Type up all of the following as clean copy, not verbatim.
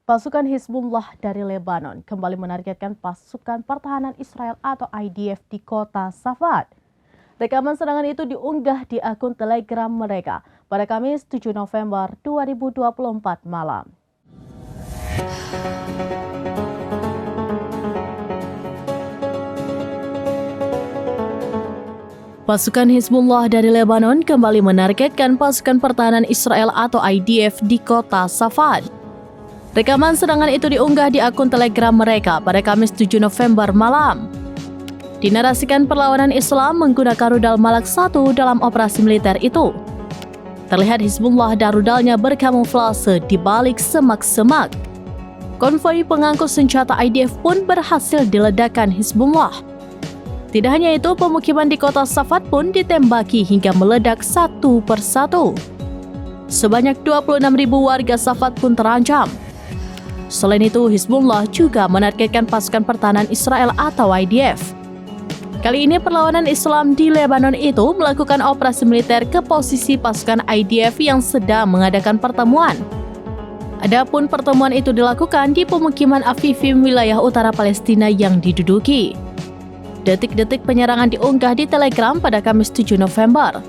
Pasukan Hizbullah dari Lebanon kembali menargetkan pasukan pertahanan Israel atau IDF di kota Safad. Rekaman serangan itu diunggah di akun Telegram mereka pada Kamis 7 November 2024 malam. Pasukan Hizbullah dari Lebanon kembali menargetkan pasukan pertahanan Israel atau IDF di kota Safad. Rekaman serangan itu diunggah di akun Telegram mereka pada Kamis 7 November malam. Dinarasikan perlawanan Islam menggunakan rudal Malak I dalam operasi militer itu. Terlihat Hizbullah dan rudalnya berkamuflase di balik semak-semak. Konvoi pengangkut senjata IDF pun berhasil diledakkan Hizbullah. Tidak hanya itu, pemukiman di kota Safad pun ditembaki hingga meledak satu persatu. Sebanyak 26.000 warga Safad pun terancam. Selain itu, Hizbullah juga menargetkan pasukan pertahanan Israel atau IDF. Kali ini perlawanan Islam di Lebanon itu melakukan operasi militer ke posisi pasukan IDF yang sedang mengadakan pertemuan. Adapun pertemuan itu dilakukan di pemukiman Afifim wilayah utara Palestina yang diduduki. Detik-detik penyerangan diunggah di Telegram pada Kamis 7 November.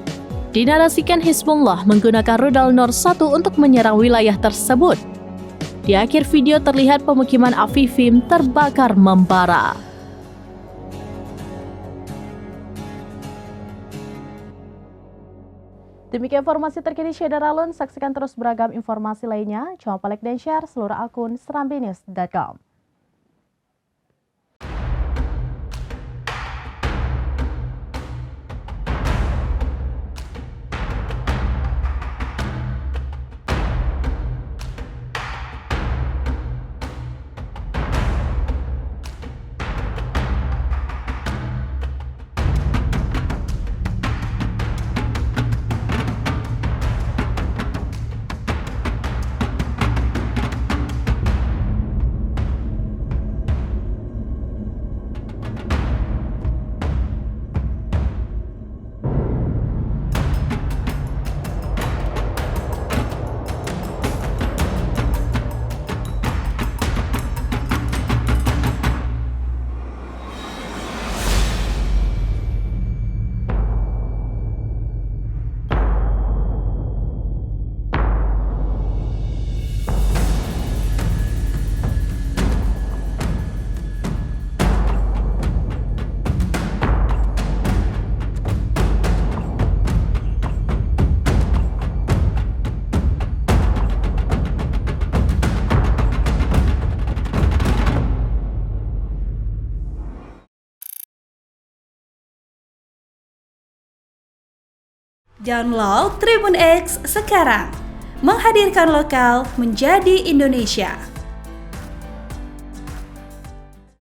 Dinarasikan Hizbullah menggunakan rudal Nor 1 untuk menyerang wilayah tersebut. Di akhir video terlihat pemukiman Afifim terbakar membara. Demikian informasi terkini Syedara Alun. Saksikan terus beragam informasi lainnya. Jangan lupa like dan share seluruh akun serambinews.com. Download Tribun X sekarang, menghadirkan lokal menjadi Indonesia.